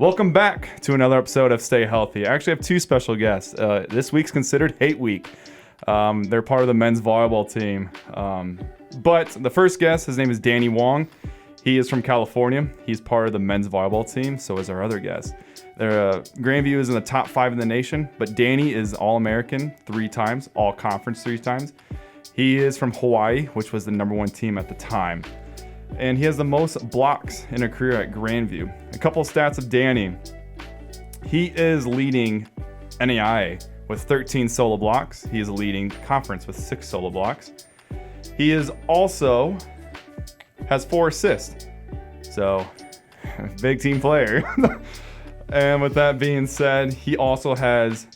Welcome back to another episode of Stay Healthy. I actually have two special guests. This week's considered Hate Week. They're part of the men's volleyball team. But the first guest, his name is Danny Wong. He is from California. He's part of the men's volleyball team, so is our other guest. Grandview is in the top 5 in the nation, but Danny is All-American 3 times, All-Conference 3 times. He is from Hawaii, which was the number 1 team at the time. And he has the most blocks in a career at Grandview. A couple of stats of Danny. He is leading NAIA with 13 solo blocks. He is leading conference with 6 solo blocks. He is also has 4 assists. So, big team player. And with that being said, he also has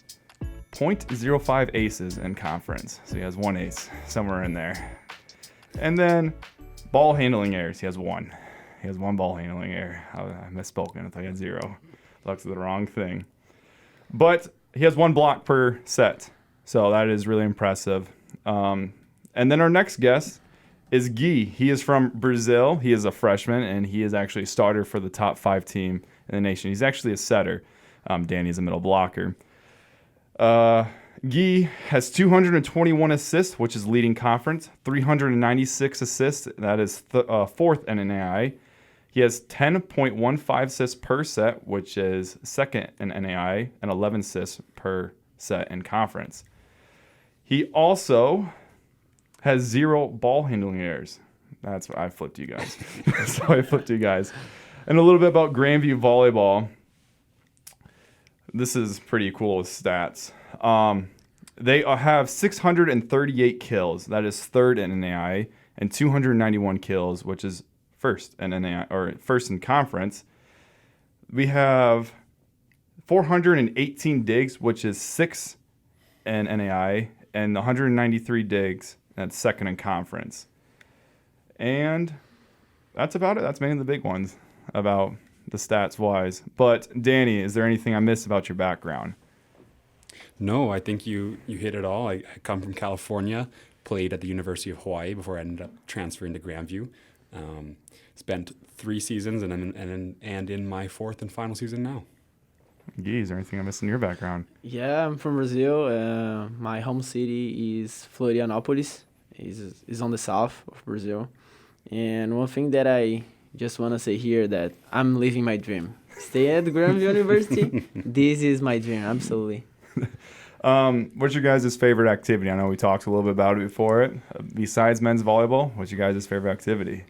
0.05 aces in conference. So he has 1 ace somewhere in there. And then ball handling errors, he has 1. He has 1 ball handling error. I misspoken. I thought he had 0. Looks the wrong thing. But he has 1 block per set. So that is really impressive. And then our next guest is Gui. He is from Brazil. He is a freshman, and he is actually a starter for the top 5 team in the nation. He's actually a setter. Danny's a middle blocker. Guy has 221 assists, which is leading conference, 396 assists, that is 4th in NAIA. He has 10.15 assists per set, which is 2nd in NAIA, and 11 assists per set in conference. He also has 0 ball handling errors. That's what I flipped you guys. And a little bit about Grandview volleyball. This is pretty cool with stats. They have 638 kills. That is 3rd in NAIA, and 291 kills, which is 1st in NAIA, or 1st in conference. We have 418 digs, which is 6th in NAIA, and 193 digs. That's 2nd in conference. And that's about it. That's mainly the big ones about the stats wise. But Danny, is there anything I missed about your background? No, I think you hit it all. I come from California, played at the University of Hawaii before I ended up transferring to Grandview. Spent 3 seasons and in my 4th and final season now. Gee, is there anything I missed in your background? Yeah, I'm from Brazil. My home city is Florianópolis. Is on the south of Brazil. And one thing that I just want to say here that I'm living my dream. Stay at Grandview University. This is my dream, absolutely. What's your guys' favorite activity? I know we talked a little bit about it before it. Besides men's volleyball, what's your guys' favorite activity?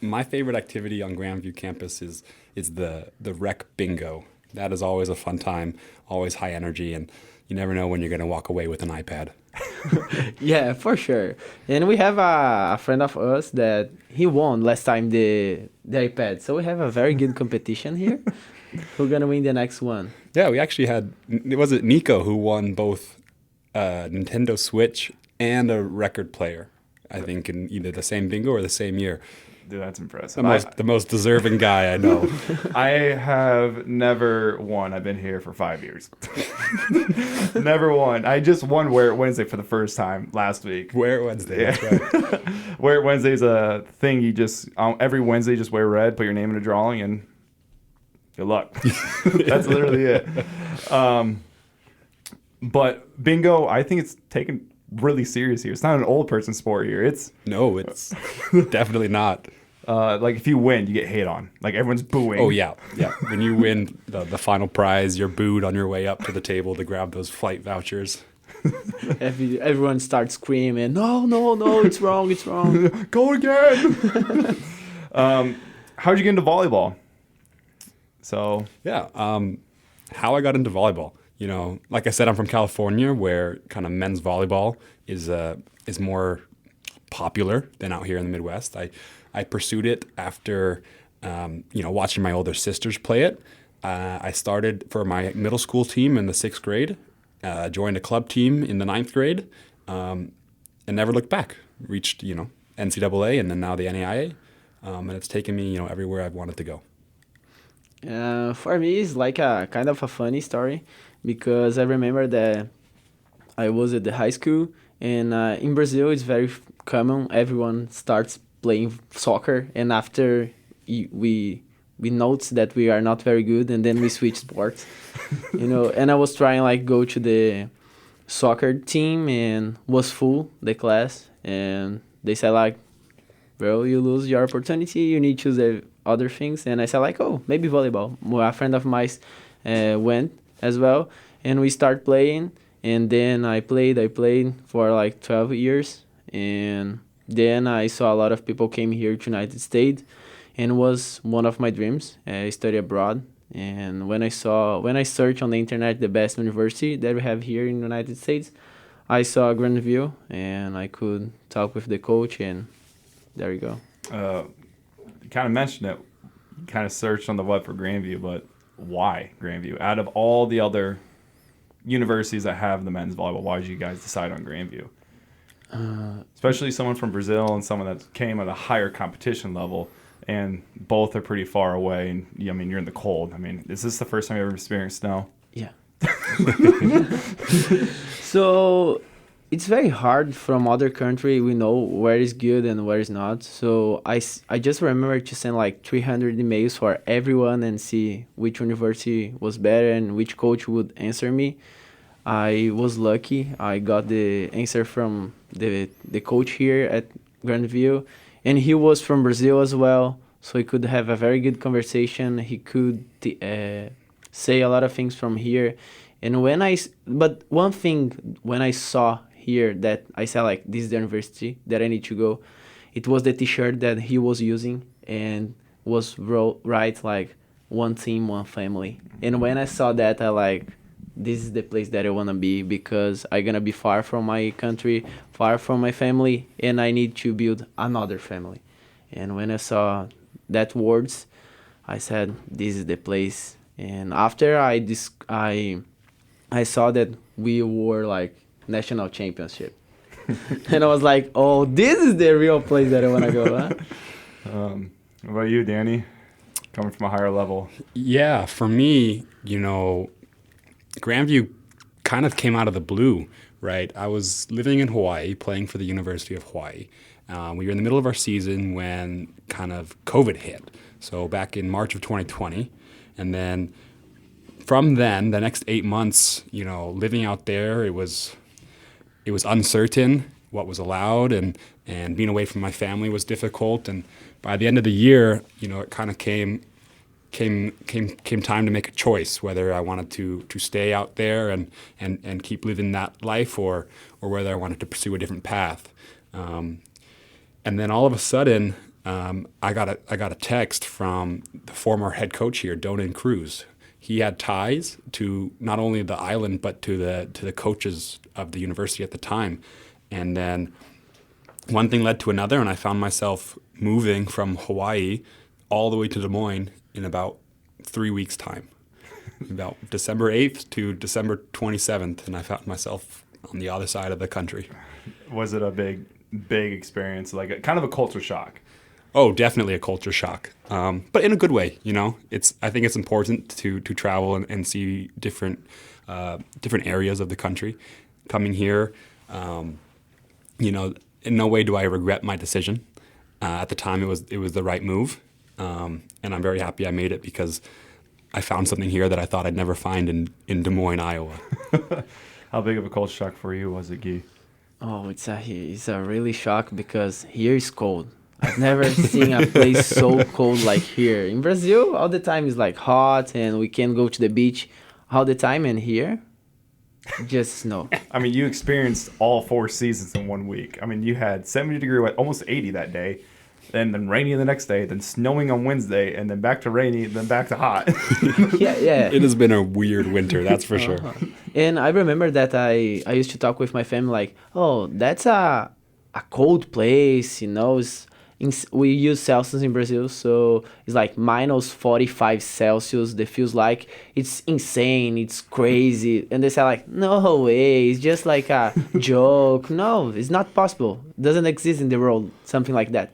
My favorite activity on Grandview campus is the rec bingo. That is always a fun time, always high energy, and you never know when you're going to walk away with an iPad. Yeah, for sure. And we have a friend of us that he won last time the iPad. So we have a very good competition here. Who's going to win the next one? Yeah, we actually had, was it Nico who won both Nintendo Switch and a record player, I think, in either the same bingo or the same year. Dude, that's impressive. The most deserving guy I know. I have never won. I've been here for 5 years. Never won. I just won Wear It Wednesday for the first time last week. Wear It Wednesday, yeah. That's right. Wear It Wednesday is a thing you just, every Wednesday, just wear red, put your name in a drawing, and good luck. That's literally it. But bingo, I think it's taken really serious here. It's not an old person sport here. It's definitely not. Like if you win, you get hate on. Like everyone's booing. Oh yeah. When you win the final prize, you're booed on your way up to the table to grab those flight vouchers. Everyone starts screaming, no, it's wrong. Go again. How'd you get into volleyball? So how I got into volleyball. You know, like I said, I'm from California, where kind of men's volleyball is more popular than out here in the Midwest. I pursued it after, watching my older sisters play it. I started for my middle school team in the 6th grade, joined a club team in the 9th grade, and never looked back. Reached, NCAA and then now the NAIA, and it's taken me, everywhere I've wanted to go. For me, it's like a kind of a funny story because I remember that I was at the high school, and in Brazil it's very common. Everyone starts playing soccer, and after we we noticed that we are not very good, and then we switched sports. And I was trying like go to the soccer team, and was full the class, and they said like, bro, you lose your opportunity, you need to choose the other things. And I said like, oh, maybe volleyball. Well, a friend of mine went as well, and we start playing. And then I played for like 12 years, and then I saw a lot of people came here to United States, and was one of my dreams, study abroad. And when I searched on the internet the best university that we have here in the United States, I saw Grandview, and I could talk with the coach, and there you go. You kind of mentioned it. You kind of searched on the web for Grandview, but why Grandview? Out of all the other universities that have the men's volleyball, why did you guys decide on Grandview? Especially someone from Brazil and someone that came at a higher competition level, and both are pretty far away. And I mean, you're in the cold. I mean, is this the first time you ever experienced snow? Yeah. So it's very hard from other country. We know where is good and where is not. So I just remember to send like 300 emails for everyone and see which university was better and which coach would answer me. I was lucky. I got the answer from the coach here at Grandview, and he was from Brazil as well. So he could have a very good conversation. He could say a lot of things from here. And but one thing when I saw here that I said like, this is the university that I need to go, it was the t-shirt that he was using, and was right like one team, one family. And when I saw that, I like, this is the place that I want to be, because I'm going to be far from my country, far from my family, and I need to build another family. And when I saw that words, I said, this is the place. And after I saw that we were like national championship. And I was like, oh, this is the real place that I want to go, huh? What about you, Danny? Coming from a higher level. Yeah, for me, Grandview kind of came out of the blue, right? I was living in Hawaii, playing for the University of Hawaii. We were in the middle of our season when kind of COVID hit. So back in March of 2020. And then from then, the next 8 months, living out there, it was uncertain what was allowed, and being away from my family was difficult. And by the end of the year, it kind of came time to make a choice whether I wanted to stay out there and keep living that life, or whether I wanted to pursue a different path. And then all of a sudden, I got a text from the former head coach here, Donan Cruz. He had ties to not only the island but to the coaches of the university at the time. And then one thing led to another, and I found myself moving from Hawaii all the way to Des Moines in about 3 weeks' time, about December 8th to December 27th, and I found myself on the other side of the country. Was it a big experience, like kind of a culture shock? Oh, definitely a culture shock, but in a good way. I think it's important to travel and see different areas of the country. Coming here, in no way do I regret my decision. At the time, it was the right move, and I'm very happy I made it, because I found something here that I thought I'd never find in Des Moines, Iowa. How big of a culture shock for you was it, Guy? Oh, it's a really shock, because here is cold. I've never seen a place so cold like here. In Brazil, all the time is like hot, and we can go to the beach all the time, and here, just snow. I mean, you experienced all 4 seasons in 1 week. I mean, you had 70-degree, almost 80 that day, and then rainy the next day, then snowing on Wednesday, and then back to rainy, then back to hot. Yeah. It has been a weird winter, that's for sure. And I remember that I used to talk with my family like, oh, that's a cold place, we use Celsius in Brazil, so it's like minus 45 Celsius. That feels like it's insane, it's crazy. And they say like, no way, it's just like a joke. No, it's not possible. It doesn't exist in the world, something like that.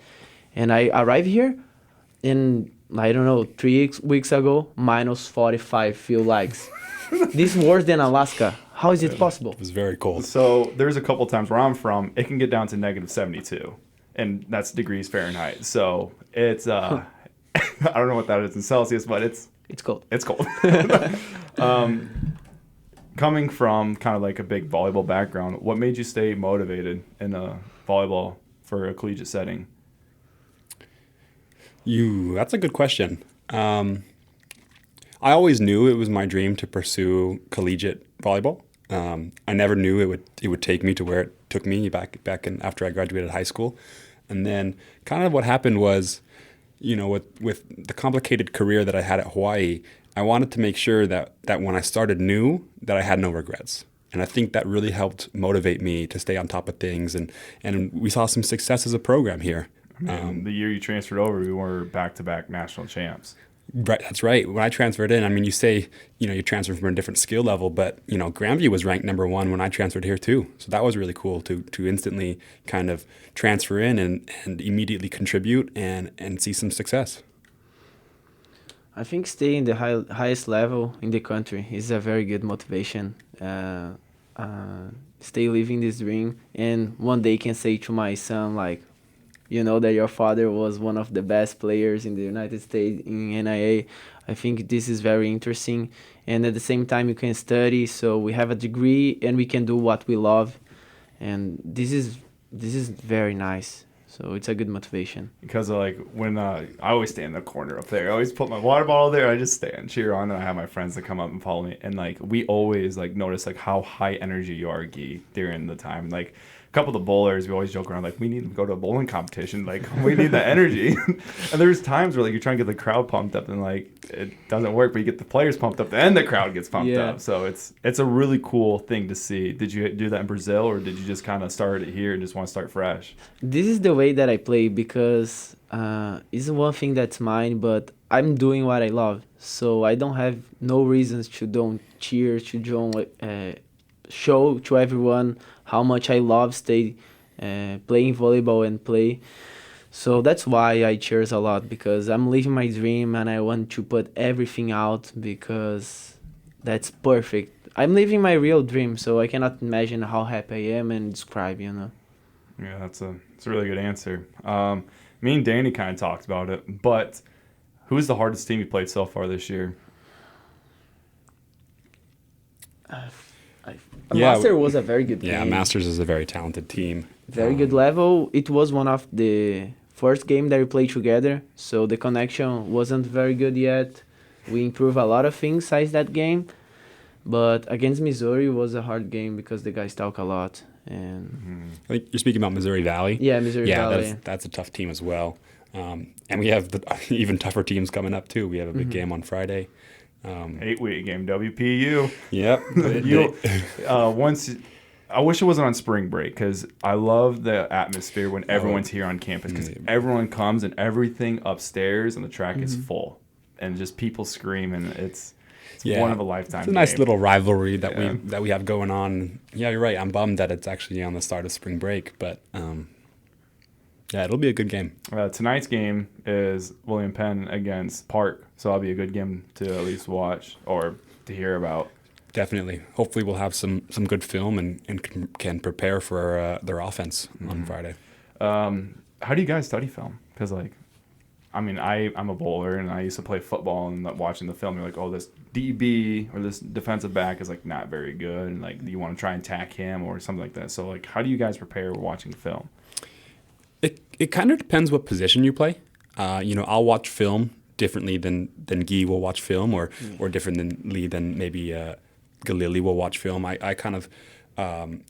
And I arrived here, and I don't know, 3 weeks ago, minus 45 feel like. This worse than Alaska. How is it possible? It was very cold. So there's a couple times where I'm from, it can get down to negative 72. And that's degrees Fahrenheit. So it's I don't know what that is in Celsius, but it's cold. it's cold. Coming from kind of like a big volleyball background, what made you stay motivated in volleyball for a collegiate setting? That's a good question. I always knew it was my dream to pursue collegiate volleyball. I never knew it would take me to where it took me back in after I graduated high school. And then kind of what happened was, with the complicated career that I had at Hawaii, I wanted to make sure that when I started new, that I had no regrets. And I think that really helped motivate me to stay on top of things. And we saw some success as a program here. The year you transferred over, we were back-to-back national champs. Right, that's right. When I transferred in, I mean, you say, you transfer from a different skill level, but, Grandview was ranked number 1 when I transferred here too. So that was really cool to instantly kind of transfer in and immediately contribute and see some success. I think staying the highest level in the country is a very good motivation. Stay living this dream, and one day can say to my son, like, that your father was one of the best players in the United States in NIA. I think this is very interesting. And at the same time, you can study, so we have a degree and we can do what we love. And this is very nice. So it's a good motivation. Because like when I always stay in the corner up there, I always put my water bottle there. I just stay and cheer on, and I have my friends that come up and follow me. And like we always like notice like how high energy you are, Guy, during the time. Like a couple of the bowlers, we always joke around like we need to go to a bowling competition. Like we need the energy. And there's times where like you're trying to get the crowd pumped up, and like it doesn't work, but you get the players pumped up, and the crowd gets pumped up. So it's a really cool thing to see. Did you do that in Brazil, or did you just kind of start it here and just want to start fresh? This is the way that I play because it's one thing that's mine, but I'm doing what I love. So I don't have no reasons to don't cheer, to don't show to everyone how much I love stay playing volleyball and play. So that's why I cheers a lot, because I'm living my dream and I want to put everything out because that's perfect. I'm living my real dream, so I cannot imagine how happy I am and describe, Yeah, it's a really good answer. Me and Danny kind of talked about it, but who's the hardest team you played so far this year? Master was a very good game. Yeah, Masters is a very talented team. Very good level. It was one of the first game that we played together, so the connection wasn't very good yet. We improved a lot of things since that game, but against Missouri was a hard game because the guys talk a lot. And I think you're speaking about Missouri Valley. Yeah, Missouri Valley. Yeah, that's a tough team as well. And we have the even tougher teams coming up too. We have a big game on Friday. 8-week game, WPU. Yep. I wish it wasn't on spring break, because I love the atmosphere when everyone's here on campus, because everyone comes and everything upstairs and the track is full and just people screaming. It's one of a lifetime. It's a nice little rivalry that we have going on. Yeah, you're right. I'm bummed that it's actually on the start of spring break, but it'll be a good game. Tonight's game is William Penn against Park, so that'll be a good game to at least watch or to hear about. Definitely. Hopefully we'll have some good film and can prepare for their offense on Friday. How do you guys study film? Because I'm a bowler, and I used to play football, and watching the film, you're like, oh, this DB or this defensive back is like not very good, and like you want to try and tack him or something like that. So like, how do you guys prepare watching film? It kind of depends what position you play. I'll watch film differently than Guy will watch film, or differently than maybe Galili will watch film. I kind of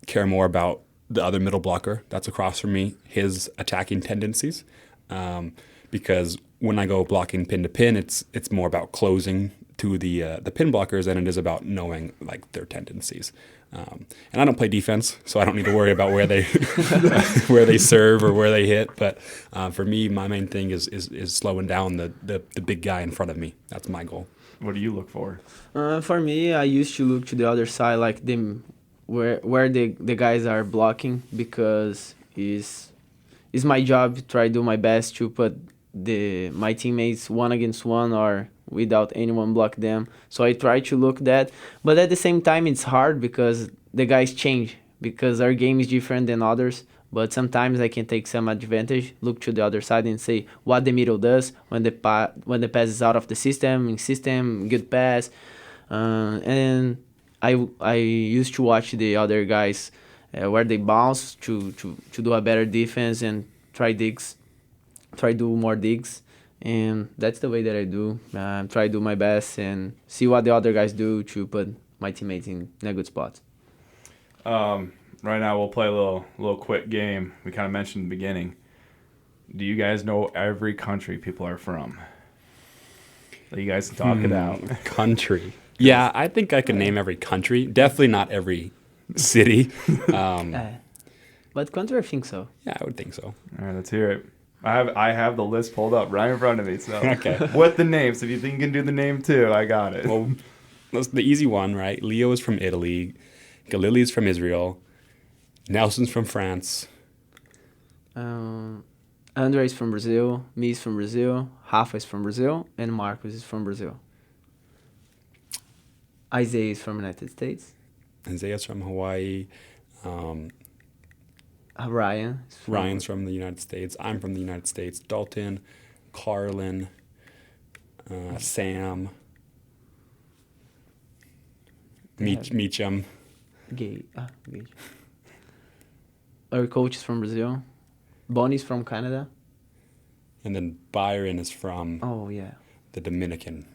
care more about the other middle blocker that's across from me, his attacking tendencies. Because when I go blocking pin to pin, it's more about closing to the pin blockers than it is about knowing like their tendencies. And I don't play defense, so I don't need to worry about where they where they serve or where they hit. But for me, my main thing is slowing down the big guy in front of me. That's my goal. What do you look for? For me, I used to look to the other side, like where the guys are blocking, because it's my job to try to do my best to put my teammates 1-against-1 or without anyone block them. So I try to look that, but at the same time it's hard because the guys change, because our game is different than others. but sometimes I can take some advantage, look to the other side and say what the middle does when the pass is out of the system, in system, good pass. And I used to watch the other guys where they bounce to do a better defense and try do more digs. And that's the way that I do. Try to do my best and see what the other guys do to put my teammates in a good spot. Right now, we'll play a little quick game. We kind of mentioned in the beginning. Do you guys know every country people are from? So you guys can talk it out. Country. Yeah, I think I can name every country. Definitely not every city. But country, I think so. Yeah, I would think so. All right, let's hear it. I have the list pulled up right in front of me. So Okay. with the names, if you think you can do the name too, I got it. Well, that's the easy one, right? Leo is from Italy. Galili is from Israel. Nelson's from France. Andre is from Brazil. Me is from Brazil. Rafa is from Brazil. And Marcos is from Brazil. Isaiah is from United States. Isaiah's from Hawaii. Ryan's from the United States. I'm from the United States. Dalton, Carlin, Sam, Meacham. Gage. Our coach is from Brazil. Bonnie's from Canada. And then Byron is from Oh, yeah. the Dominican.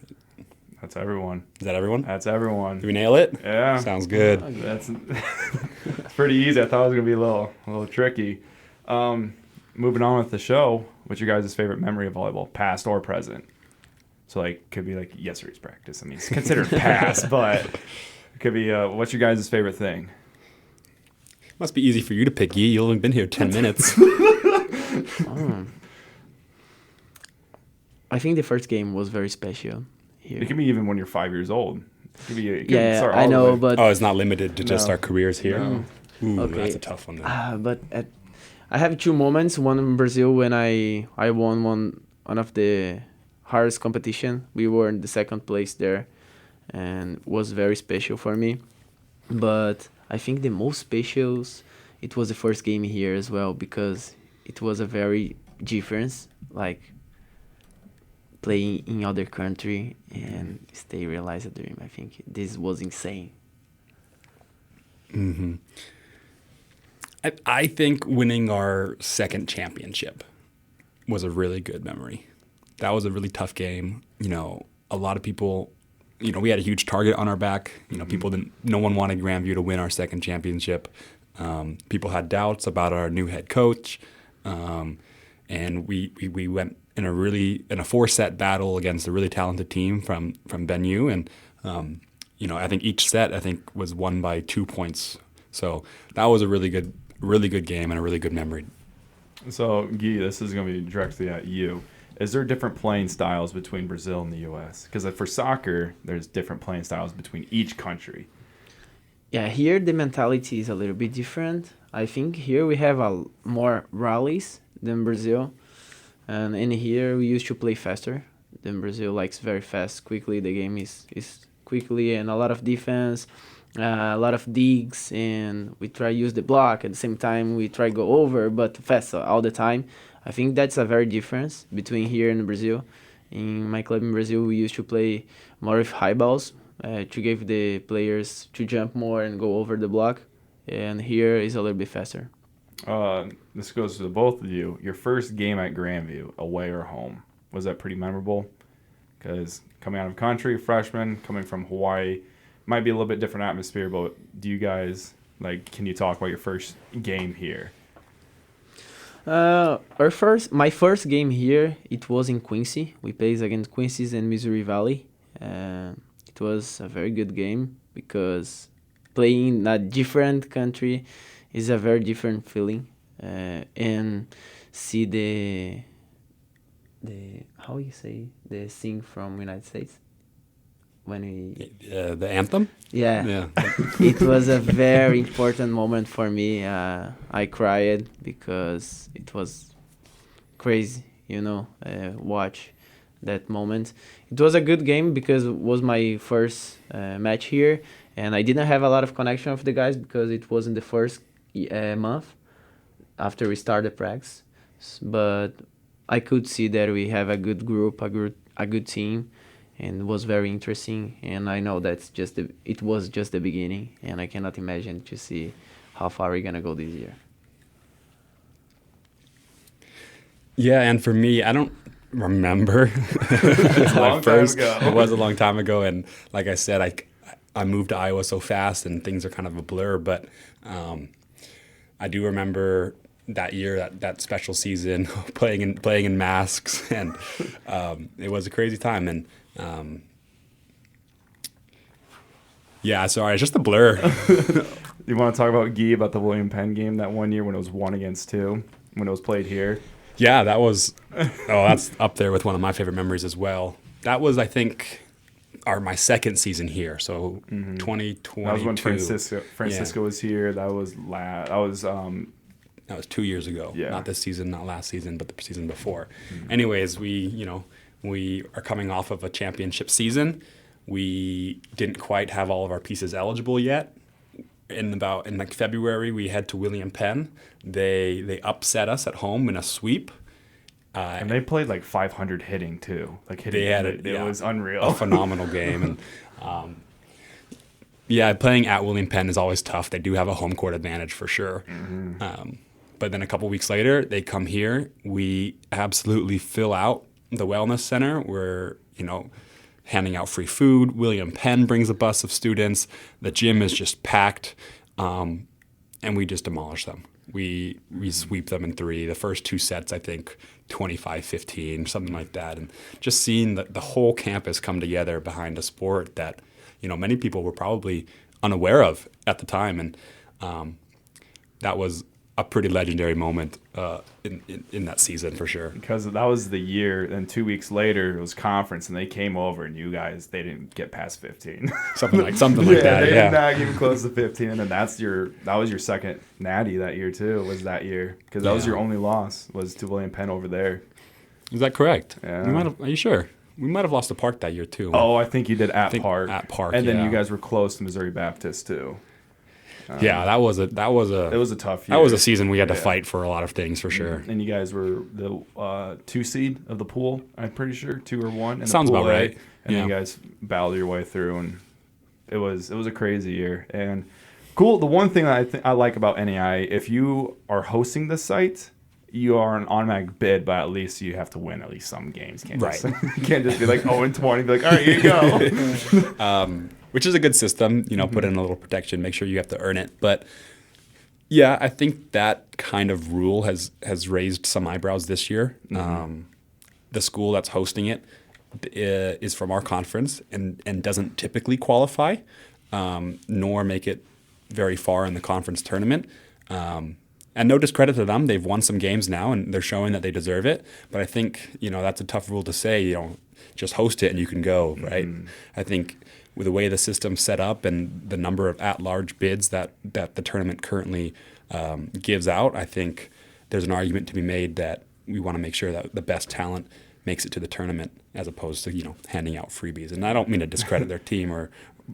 That's everyone. Is that everyone? That's everyone. Did we nail it? Yeah. Sounds good. That's it's pretty easy. I thought it was gonna be a little tricky. Moving on with the show. What's your guys' favorite memory of volleyball, past or present? So like, could be like yesterday's practice. I mean, it's considered past, but it could be. What's your guys' favorite thing? Must be easy for you to pick, Yi. You've only been here 10 minutes. I think the first game was very special here. It can be even when you're 5 years old. It could be, Yeah, I know, but Oh, it's not limited to just No. our careers here? No. Ooh, Okay. that's a tough one then. but I have two moments. One in Brazil when I won one of the hardest competition. We were in the second place there, and was very special for me. But I think the most special, it was the first game here as well, because it was a very difference, like playing in other country and stay realize a dream. I think this was insane. Mm-hmm. I think winning our second championship was a really good memory. That was a really tough game. You know, a lot of people, you know, we had a huge target on our back. You know, no one wanted Grandview to win our second championship. People had doubts about our new head coach. And we went in a 4-set battle against a really talented team from Benue. And, you know, I think each set, was won by 2 points. So that was a really good game and a really good memory. So, Guy, this is going to be directly at you. Is there different playing styles between Brazil and the U.S.? Because for soccer, there's different playing styles between each country. Yeah, here the mentality is a little bit different. I think here we have more rallies than Brazil. And in here we used to play faster than Brazil, likes very fast, quickly. The game is quickly and a lot of defense, a lot of digs, and we try use the block. At the same time, we try go over, but fast all the time. I think that's a very difference between here and Brazil. In my club in Brazil, we used to play more with high balls to give the players to jump more and go over the block. And here is a little bit faster. This goes to both of you. Your first game at Grandview, away or home, was that pretty memorable? Because coming out of country, freshman, coming from Hawaii, might be a little bit different atmosphere, but do you guys, can you talk about your first game here? My first game here, it was in Quincy. We played against Quincy's and Missouri Valley. It was a very good game because playing in a different country is a very different feeling. And see the how you say the thing from United States when we The anthem? yeah. It was a very important moment for me. I cried because it was crazy, watch that moment. It was a good game because it was my first match here, and I didn't have a lot of connection with the guys because it was in the first month. after we started practice. But I could see that we have a good group, a good team, and it was very interesting. And I know it was just the beginning, and I cannot imagine to see how far we're gonna go this year. Yeah, and for me, I don't remember. It's a long time ago. It was a long time ago, and like I said, I moved to Iowa so fast, and things are kind of a blur. But I do remember that year, that special season, playing in masks, and it was a crazy time. And yeah, sorry, it's just a blur. You want to talk about Guy, about the William Penn game that one year when it was 1-2, when it was played here? Yeah, that's up there with one of my favorite memories as well. That was, I think, my second season here, so 2022. That was when Francisco was here. That was 2 years ago. Yeah. Not this season, not last season, but the season before. Anyways, we are coming off of a championship season. We didn't quite have all of our pieces eligible yet. In like February, we head to William Penn. They upset us at home in a sweep. And they played like 500 hitting too. Like hitting, it was unreal. A phenomenal game. And playing at William Penn is always tough. They do have a home court advantage for sure. But then a couple weeks later, they come here. We absolutely fill out the wellness center. We're handing out free food. William Penn brings a bus of students. The gym is just packed, and we just demolish them. We sweep them in 3. The first 2 sets, I think, 25-15, something like that. And just seeing the whole campus come together behind a sport that many people were probably unaware of at the time, and that was a pretty legendary moment in that season for sure. Because that was the year, and 2 weeks later it was conference, and they came over, and they didn't get past 15. something like that. They did not even close to 15, and then that was your second natty that year too. Was that year, because that was your only loss, was to William Penn over there. Is that correct? Yeah. Are you sure? We might have lost to Park that year too. Oh, I think you did at Park. At Park, and then you guys were close to Missouri Baptist too. It was a tough year. That was a season we had to fight for a lot of things for sure. And you guys were the 2 seed of the pool, I'm pretty sure, 2 or 1. Sounds about right. And then you guys battled your way through, and it was a crazy year. And cool. The one thing that I like about NAI, if you are hosting the site, you are an automatic bid, but at least you have to win at least some games. You can't just be like 0-20, be like, all right, here you go. Which is a good system, put in a little protection, make sure you have to earn it. But yeah, I think that kind of rule has raised some eyebrows this year. The school that's hosting it is from our conference and doesn't typically qualify, nor make it very far in the conference tournament. And no discredit to them. They've won some games now, and they're showing that they deserve it. But I think, that's a tough rule to say, just host it and you can go, right? I think with the way the system's set up and the number of at-large bids that the tournament currently gives out, I think there's an argument to be made that we want to make sure that the best talent makes it to the tournament as opposed to, handing out freebies. And I don't mean to discredit their team,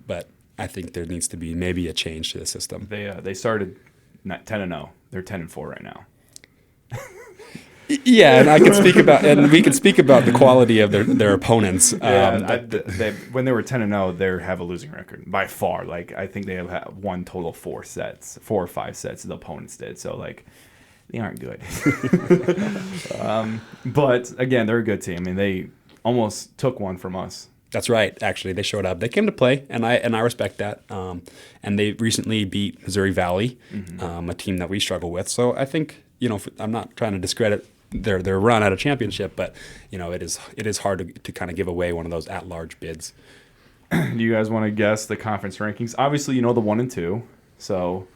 but I think there needs to be maybe a change to the system. They started 10-0. They're 10-4 right now. Yeah, and we can speak about the quality of their opponents. When they were 10-0, they have a losing record by far. Like, I think they have won total 4 or 5 sets. The opponents did, so like they aren't good. But again, they're a good team. I mean, they almost took one from us. That's right. Actually, they showed up. They came to play, and I respect that. And they recently beat Missouri Valley, a team that we struggle with. So I think I'm not trying to discredit their run at a championship, but it is hard to kind of give away one of those at-large bids. Do you guys want to guess the conference rankings? Obviously, you know the 1 and 2. So,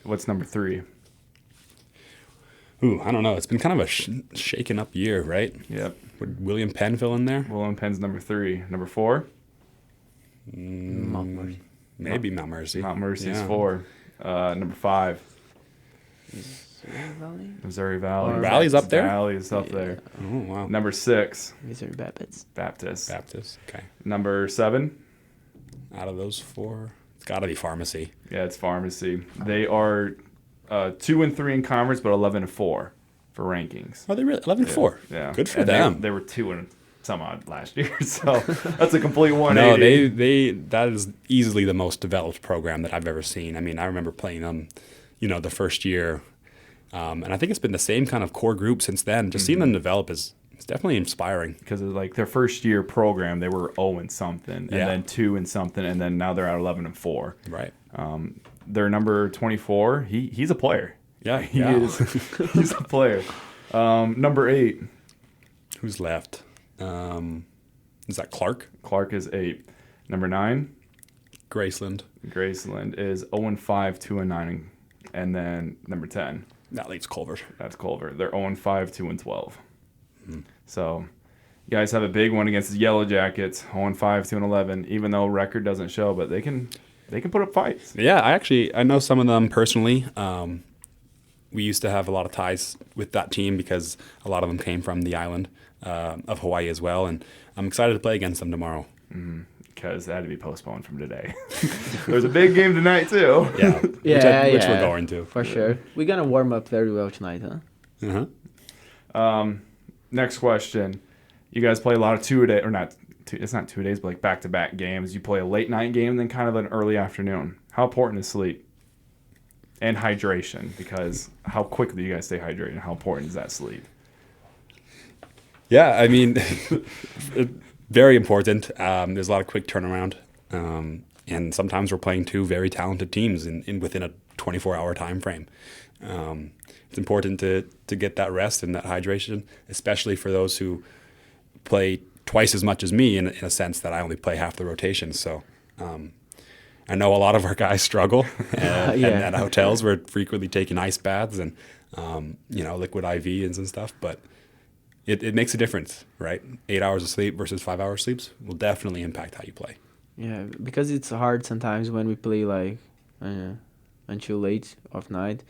what's number 3? Ooh, I don't know. It's been kind of a shaken up year, right? Yep. Would William Penn fill in there? William Penn's number 3. Number 4? Mount Mercy. Maybe Mount Mercy. Mount Mercy's 4. Number 5. Missouri Valley. Valley's up there? Valley's up there. Oh, wow. Number 6. Missouri Baptist. Baptist. Okay. Number 7. Out of those 4, it's got to be Pharmacy. Yeah, it's Pharmacy. They are 2 and 3 in conference, but 11 and 4 for rankings. Oh, they really 11-4. Yeah, Good for and them. They were 2 and some odd last year, so that's a complete 180. No, that is easily the most developed program that I've ever seen. I mean, I remember playing them, the first year, and I think it's been the same kind of core group since then. Just seeing them develop is definitely inspiring. Because like their first year program, they were 0 and something, and then 2 and something, and then now they're at 11 and 4. Right. Their number 24, he's a player. Yeah, He is. He's a player. Number 8. Who's left? Is that Clark? Clark is 8. Number 9. Graceland. Graceland is 0 and 5, 2 and 9, and then number 10. That leads Culver. That's Culver. They're 0 and 5, 2 and 12. So, you guys have a big one against the Yellow Jackets, 0 and 5, 2 and 11. Even though record doesn't show, but they can put up fights. Yeah, I know some of them personally. We used to have a lot of ties with that team because a lot of them came from the island of Hawaii as well, and I'm excited to play against them tomorrow. Because that had to be postponed from today. There's a big game tonight too. Yeah, which we're going to. For sure. We're going to warm up very well tonight, huh? Uh-huh. Next question. You guys play a lot of 2-a-day, or not, it's not 2 days, but like back-to-back games. You play a late night game and then kind of an early afternoon. How important is sleep? And hydration, because how quickly you guys stay hydrated and how important is that sleep? Yeah, I mean, very important. There's a lot of quick turnaround. And sometimes we're playing 2 very talented teams in within a 24-hour time frame. It's important to get that rest and that hydration, especially for those who play twice as much as me in a sense that I only play half the rotation. So I know a lot of our guys struggle, and at hotels we're frequently taking ice baths and liquid IVs and stuff, but it makes a difference, right? 8 hours of sleep versus 5 hours sleeps will definitely impact how you play. Yeah, because it's hard sometimes when we play like until late of night,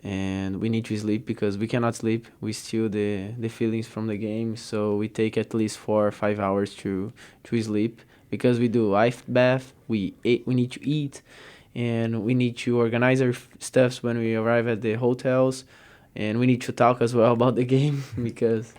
and we need to sleep because we cannot sleep. We steal the feelings from the game, so we take at least 4 or 5 hours to sleep because we do ice bath. We need to eat, and we need to organize our stuffs when we arrive at the hotels, and we need to talk as well about the game because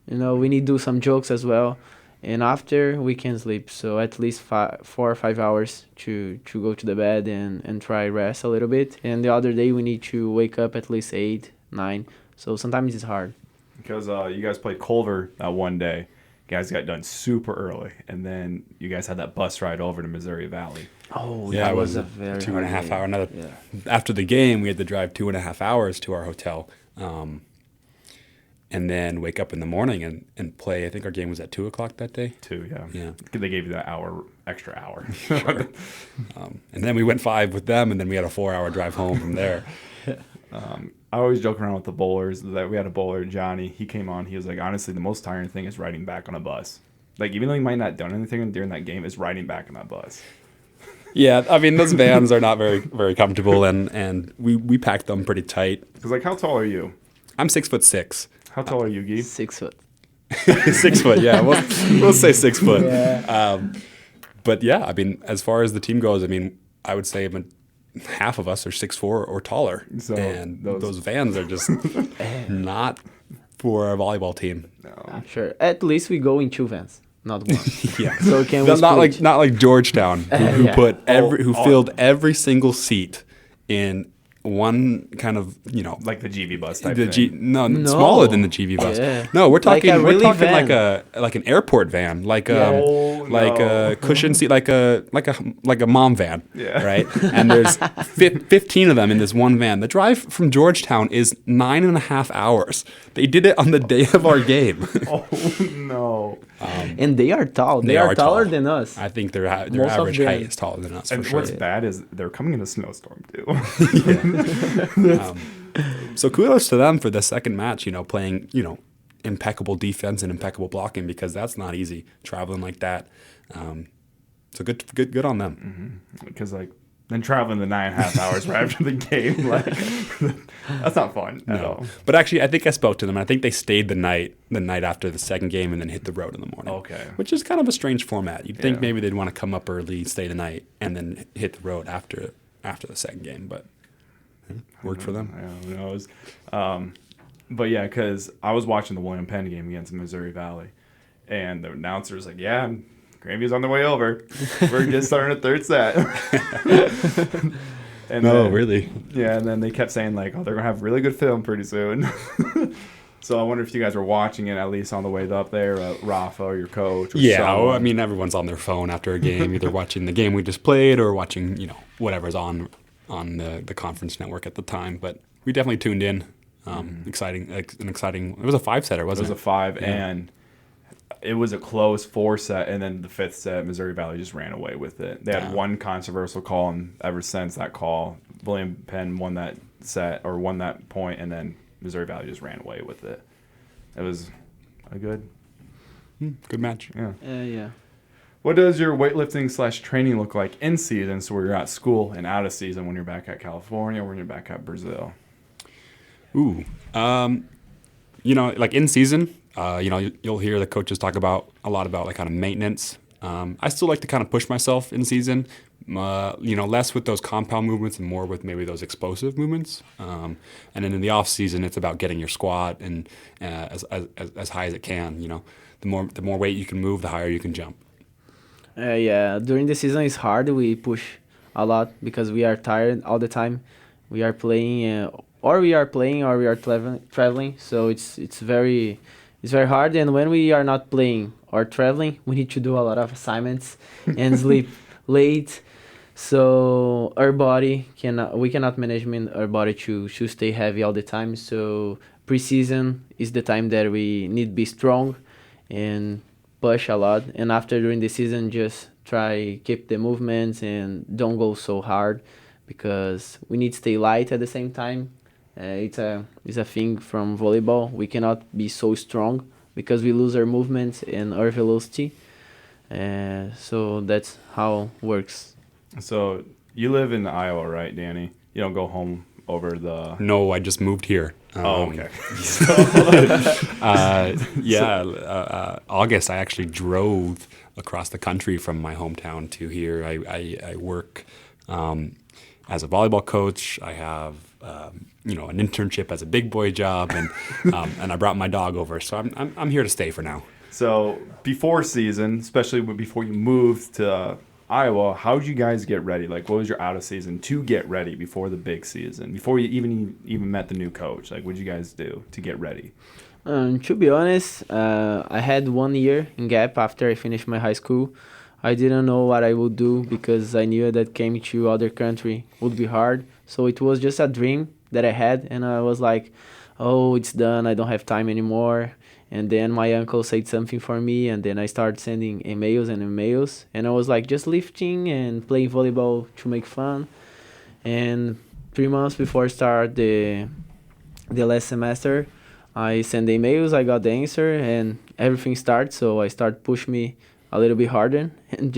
we need to do some jokes as well. And after, we can sleep. So at least 4 or 5 hours to go to the bed and try rest a little bit. And the other day, we need to wake up at least 8, 9. So sometimes it's hard. Because you guys played Culver that one day. You guys got done super early. And then you guys had that bus ride over to Missouri Valley. Oh, yeah, that it was a very 2.5 hour. Yeah. After the game, we had to drive 2.5 hours to our hotel. And then wake up in the morning and play. I think our game was at 2 o'clock that day. 2, yeah. Yeah. They gave you that extra hour. Sure. And then we went 5 with them, and then we had a 4-hour drive home from there. I always joke around with the bowlers that we had a bowler, Johnny. He came on. He was like, honestly, the most tiring thing is riding back on a bus. Like, even though you might not have done anything during that game, is riding back on that bus. Yeah, I mean, those vans are not very, very comfortable, and we packed them pretty tight. Because, like, how tall are you? I'm 6'6". How tall are you, Guy? 6 foot. 6 foot, yeah. We'll say 6 foot. Yeah. But yeah, I mean, as far as the team goes, I mean, I would say half of us are 6'4" or taller, so and those vans are just not for a volleyball team. No. Sure. At least we go in 2 vans, not 1. Yeah. So can we not like Georgetown, who Yeah. filled every single seat in one kind of, like the GV bus type thing. No. Smaller than the GV bus. Yeah. No, we're talking van. like an airport van, like no. a cushion seat, like a mom van. Yeah. Right. And there's 15 of them in this one van. The drive from Georgetown is 9.5 hours. They did it on the day of our game. Oh no. And they are tall. They are taller than us. I think their Most of average them. height is taller than us. And for sure. what's bad is they're coming in a snowstorm too. So kudos to them for the second match, playing, impeccable defense and impeccable blocking, because that's not easy traveling like that. So good on them. Because then traveling the 9.5 hours right after the game, that's not fun at all. But actually, I think I spoke to them. And I think they stayed the night after the second game and then hit the road in the morning. Okay. Which is kind of a strange format. You'd think Yeah. maybe they'd want to come up early, stay the night, and then hit the road after the second game. But Worked for them. Yeah, who knows? But yeah, because I was watching the William Penn game against Missouri Valley, and the announcer was like, "Yeah, Gravy's on the way over. We're just starting a third set." And No, then, really? Yeah, and then they kept saying like, "Oh, they're gonna have really good film pretty soon." So I wonder if you guys were watching it at least on the way up there, Rafa or your coach. Or Yeah, well, I someone. mean, everyone's on their phone after a game, either watching the game we just played or watching, whatever's on the conference network at the time. But we definitely tuned in. Exciting. It was a 5-setter, wasn't it? It was a 5, Yeah. and it was a close 4-set, and then the 5th set, Missouri Valley just ran away with it. They had one controversial call, and ever since that call, William Penn won that set or won that point, and then Missouri Valley just ran away with it. It was a good Good match. yeah. Yeah. What does your weightlifting/training look like in season, so where you're at school, and out of season when you're back at California or when you're back at Brazil? Ooh. Like in season, you'll hear the coaches talk about a lot about like kind of maintenance. I still like to kind of push myself in season, less with those compound movements and more with maybe those explosive movements. And then in the off season, it's about getting your squat and as high as it can. The more weight you can move, the higher you can jump. Yeah, during the season it's hard. We push a lot because we are tired all the time. We are playing, or we are traveling. So it's very hard. And when we are not playing or traveling, we need to do a lot of assignments and sleep late. So we cannot manage our body to stay heavy all the time. So preseason is the time that we need to be strong and push a lot, and after during the season just try keep the movements and don't go so hard because we need to stay light at the same time. It's a thing from volleyball. We cannot be so strong because we lose our movements and our velocity. So that's how it works. So you live in Iowa, right, Danny? You don't go home over the... No, I just moved here. okay. August, I actually drove across the country from my hometown to here. I work as a volleyball coach. I have an internship as a big boy job, and I brought my dog over. So I'm here to stay for now. So before season, especially before you moved to Iowa, how did you guys get ready? Like, what was your out of season to get ready before the big season? Before you even met the new coach, like, what did you guys do to get ready? To be honest, I had 1 year in gap after I finished my high school. I didn't know what I would do because I knew that came to other country would be hard. So it was just a dream that I had, and I was like, oh, it's done. I don't have time anymore. And then my uncle said something for me, and then I started sending emails, and I was like just lifting and playing volleyball to make fun. And 3 months before start the last semester, I sent the emails, I got the answer, and everything started. So I started push me a little bit harder, and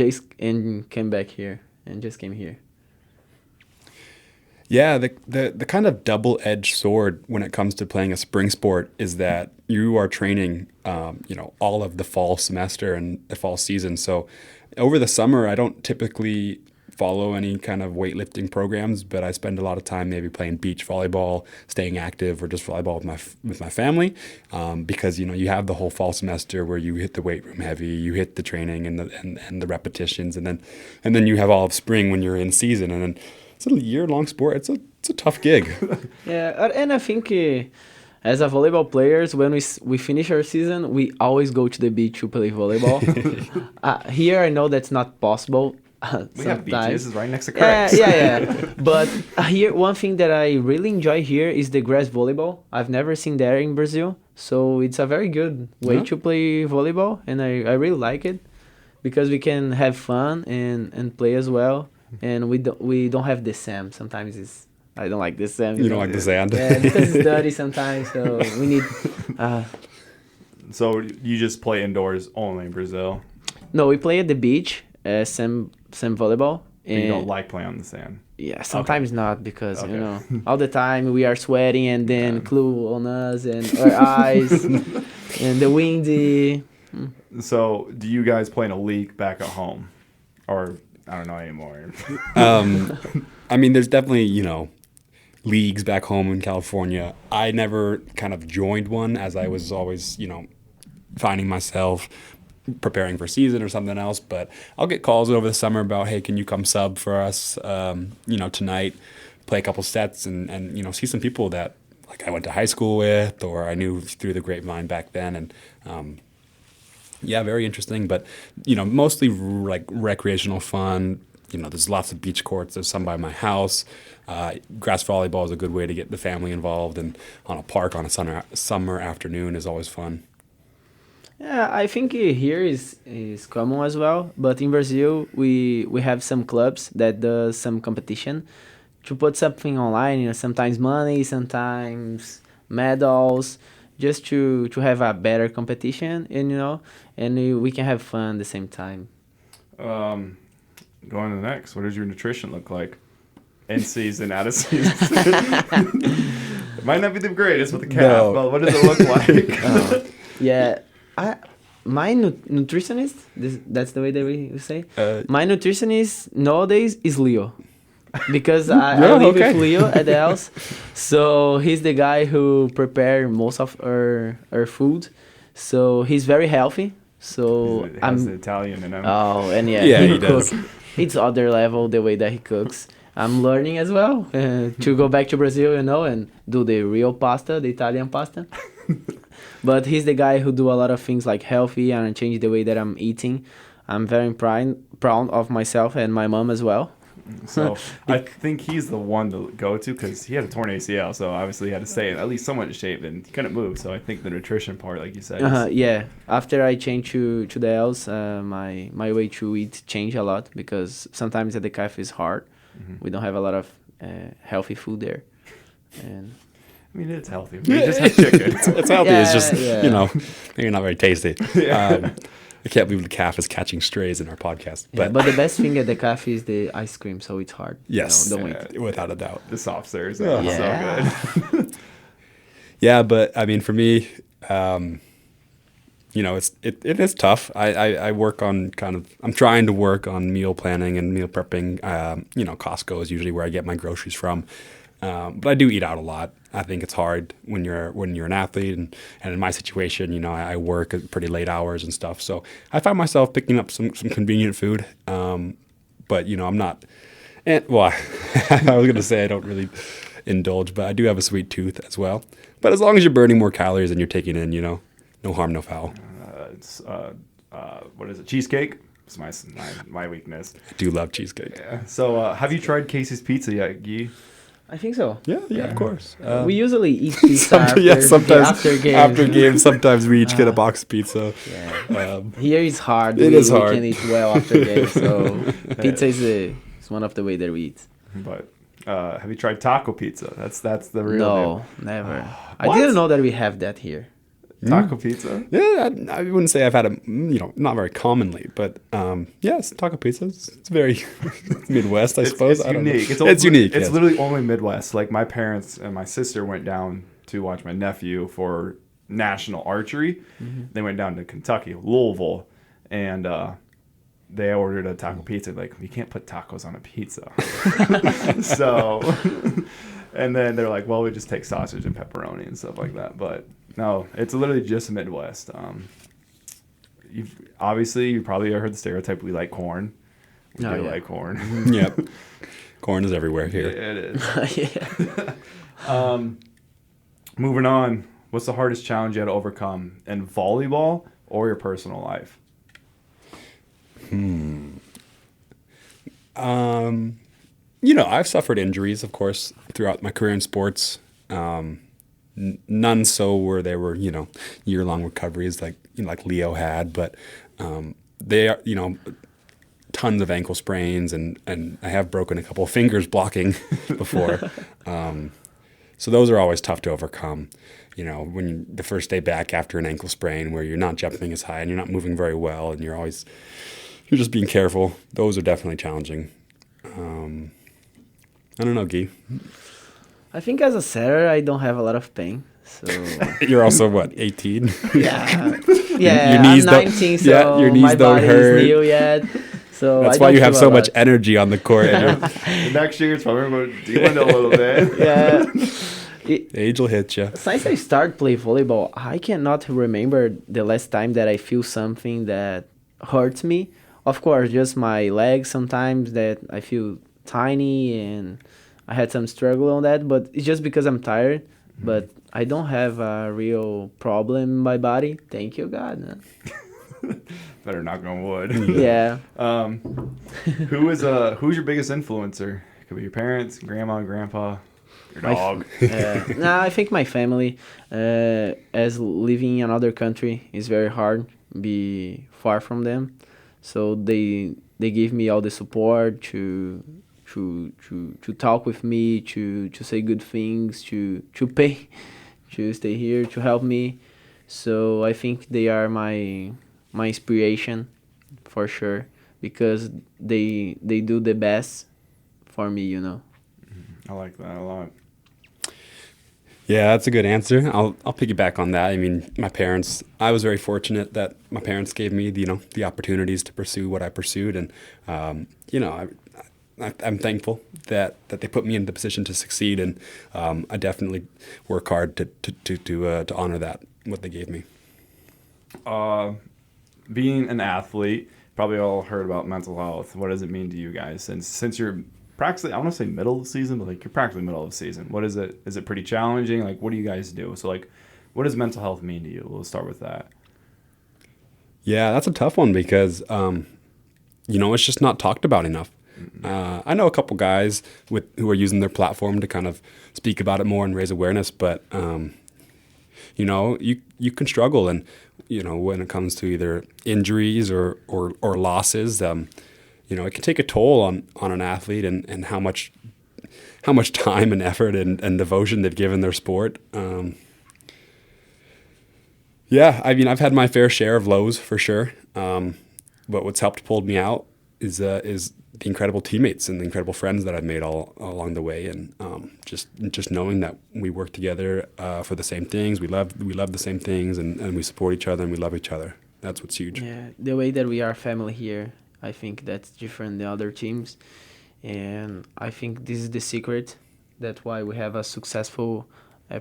came back here, and just came here. Yeah, the kind of double-edged sword when it comes to playing a spring sport is that you are training, all of the fall semester and the fall season. So over the summer, I don't typically follow any kind of weightlifting programs, but I spend a lot of time maybe playing beach volleyball, staying active, or just volleyball with my family, because you have the whole fall semester where you hit the weight room heavy, you hit the training and the repetitions, and then you have all of spring when you're in season, and then it's a year-long sport. It's a tough gig. Yeah, and I think as a volleyball players, when we finish our season, we always go to the beach to play volleyball. Here, I know that's not possible. We have beaches. This is right next to Yeah, cracks. yeah. But here, one thing that I really enjoy here is the grass volleyball. I've never seen that in Brazil, so it's a very good way to play volleyball, and I really like it because we can have fun and play as well, and we don't have the sand. Sometimes I don't like the sand. You don't like the sand? Yeah, because it's dirty sometimes, so we need. So you just play indoors only in Brazil? No, we play at the beach, sand volleyball. But you don't like playing on the sand? Yeah, sometimes not because, all the time we are sweating and then glue on us and our eyes and the windy. So do you guys play in a league back at home? Or I don't know anymore. I mean, there's definitely, leagues back home in California. I never kind of joined one, as I was always, finding myself preparing for season or something else. But I'll get calls over the summer about, hey, can you come sub for us, tonight, play a couple sets and see some people that like I went to high school with or I knew through the grapevine back then. And very interesting. But, mostly like recreational fun. There's lots of beach courts. There's some by my house. Grass volleyball is a good way to get the family involved, and on a park on a summer afternoon is always fun. Yeah, I think here is common as well. But in Brazil, we have some clubs that does some competition to put something online. Sometimes money, sometimes medals, just to have a better competition, and we can have fun at the same time. Going to the next. What does your nutrition look like? In season, out of season. It might not be the greatest with the calf, No. but what does it look like? Yeah, my nutritionist. That's the way that we say. My nutritionist nowadays is Leo, because I live with Leo at the house. So he's the guy who prepare most of our food. So he's very healthy. So I'm the Italian and I'm. Oh, and he does. It's other level the way that he cooks. I'm learning as well to go back to Brazil, and do the real pasta, the Italian pasta. But he's the guy who do a lot of things like healthy and change the way that I'm eating. I'm very proud of myself and my mom as well. So I think he's the one to go to because he had a torn ACL, so obviously he had to stay at least somewhat in shape and he couldn't move. So I think the nutrition part, like you said, yeah. After I changed to the L's, my way to eat changed a lot because sometimes at the cafe is hard. Mm-hmm. We don't have a lot of healthy food there, and I mean it's healthy. We just have chicken. It's healthy. It's just maybe not very tasty. I can't believe the calf is catching strays in our podcast. But the best thing at the cafe is the ice cream, so it's hard. Yes, don't wait. Without a doubt. The soft serves are so good. Yeah, but I mean, for me, it is tough. I work on I'm trying to work on meal planning and meal prepping. Costco is usually where I get my groceries from. But I do eat out a lot. I think it's hard when you're an athlete, and in my situation, I work at pretty late hours and stuff. So I find myself picking up some convenient food. But I'm not. I was gonna say I don't really indulge, but I do have a sweet tooth as well. But as long as you're burning more calories than you're taking in, no harm, no foul. What is it? Cheesecake? It's my weakness. I do love cheesecake. Yeah. So have you tried Casey's Pizza yet, Guy? I think so. Yeah, of course. We usually eat pizza after games. After games, sometimes we each get a box of pizza. Yeah. Here it's hard. It is hard. We can eat well after games, so pizza is one of the way that we eat. But have you tried taco pizza? That's the real No, deal. never. I didn't know that we have that here. Taco pizza? Yeah, I wouldn't say I've had it, not very commonly, but yes, taco pizza. It's very Midwest, I suppose. It's I don't unique. know. It's unique. It's yes. literally only Midwest. Like my parents and my sister went down to watch my nephew for national archery. Mm-hmm. They went down to Kentucky, Louisville, and they ordered a taco pizza. Like, you can't put tacos on a pizza. So, and then they're like, well, we just take sausage and pepperoni and stuff like that. But no, it's literally just Midwest. You probably heard the stereotype, we like corn. We do like corn. Yep. Corn is everywhere here. It is. Moving on. What's the hardest challenge you had to overcome in volleyball or your personal life? I've suffered injuries, of course, throughout my career in sports. None so where they were, year-long recoveries like Leo had, but they are, tons of ankle sprains, and I have broken a couple of fingers blocking before. So those are always tough to overcome. When the first day back after an ankle sprain where you're not jumping as high and you're not moving very well and you're just being careful. Those are definitely challenging. I don't know, Guy. I think as a setter, I don't have a lot of pain. So You're also, what, 18? Yeah, your knees I'm 19, so your knees my don't body hurt. is new yet. So That's I why don't you have feel so a much lot. energy on the court. The next year, it's probably going to dwindle a little bit. Yeah. It, Age will hit you. since I started play volleyball, I cannot remember the last time that I feel something that hurts me. Of course, just my legs sometimes that I feel tiny and I had some struggle on that, but it's just because I'm tired. But I don't have a real problem in my body. Thank you, God. Man. Better knock on wood. Yeah. Who's your biggest influencer? It could be your parents, grandma, grandpa, your dog. No, I think my family, as living in another country, is very hard. Be far from them, so they give me all the support to talk with me, to say good things, to pay, to stay here, to help me. So I think they are my inspiration for sure because they do the best for me, you know. I like that a lot. Yeah, that's a good answer. I'll piggyback on that. I mean, my parents. I was very fortunate that my parents gave me the opportunities to pursue what I pursued, and I'm thankful that they put me in the position to succeed, and I definitely work hard to honor that what they gave me. Being an athlete, probably all heard about mental health. What does it mean to you guys? Since you're practically, I want to say middle of the season, but like you're practically middle of the season. What is it? Is it pretty challenging? Like, what do you guys do? So like, what does mental health mean to you? We'll start with that. Yeah, that's a tough one because it's just not talked about enough. I know a couple guys who are using their platform to kind of speak about it more and raise awareness, but you can struggle, and when it comes to either injuries or losses, it can take a toll on an athlete and how much time and effort and devotion they've given their sport. Yeah, I mean, I've had my fair share of lows for sure, but what's helped pull me out is the incredible teammates and the incredible friends that I've made all along the way, and just knowing that we work together for the same things, we love the same things, and we support each other and we love each other. That's what's huge. Yeah, the way that we are family here, I think that's different than other teams, and I think this is the secret. That's why we have a successful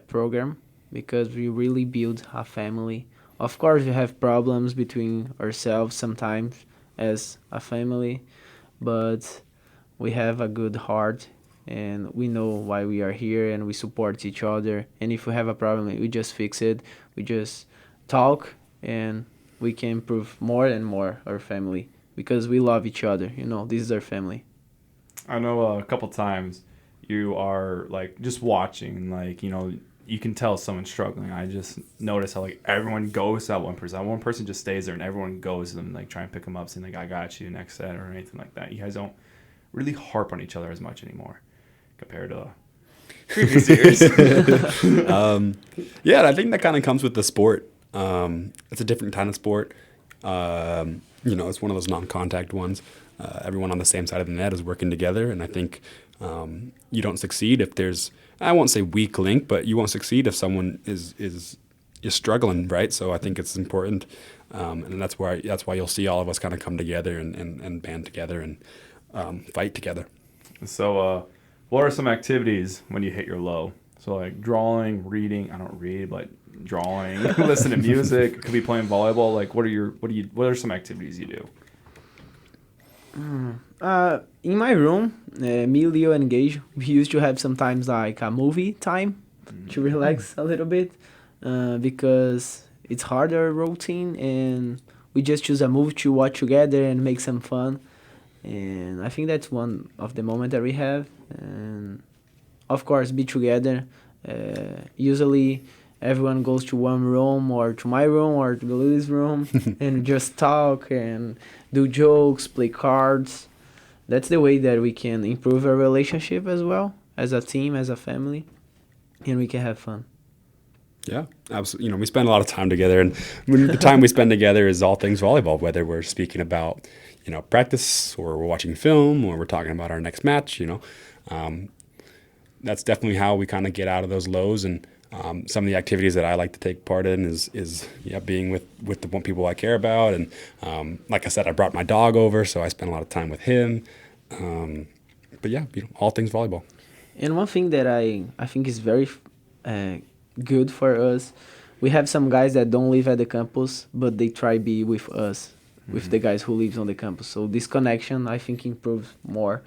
program because we really build a family. Of course, we have problems between ourselves sometimes as a family, but we have a good heart and we know why we are here and we support each other. And if we have a problem, we just fix it. We just talk and we can improve more and more our family because we love each other. This is our family. I know a couple times you are like just watching, like, you can tell someone's struggling. I just notice how like everyone goes to that one person. That one person just stays there and everyone goes to them, like try and pick them up, saying like, I got you next set or anything like that. You guys don't really harp on each other as much anymore compared to previous years. Yeah, I think that kind of comes with the sport. It's a different kind of sport. It's one of those non-contact ones. Everyone on the same side of the net is working together, and I think you don't succeed if there's, I won't say weak link, but you won't succeed if someone is struggling, right? So I think it's important, and that's why you'll see all of us kind of come together and band together and fight together. So, what are some activities when you hit your low? So like drawing, reading. I don't read, but drawing, listen to music. Could be playing volleyball. Like, what are some activities you do? In my room, me, Leo, and Gage, we used to have sometimes like a movie time to relax a little bit because it's harder routine and we just choose a movie to watch together and make some fun. And I think that's one of the moments that we have. And of course, be together. Usually everyone goes to one room or to my room or to Lily's room and just talk and do jokes, play cards. That's the way that we can improve our relationship as well, as a team, as a family, and we can have fun. Yeah, absolutely. We spend a lot of time together, and the time we spend together is all things volleyball, whether we're speaking about, practice or we're watching film or we're talking about our next match, that's definitely how we kind of get out of those lows and Some of the activities that I like to take part in is being with the one people I care about, and like I said, I brought my dog over, so I spend a lot of time with him. But yeah, all things volleyball. And one thing that I think is very good for us, we have some guys that don't live at the campus, but they try be with us, with the guys who lives on the campus. So this connection, I think, improves more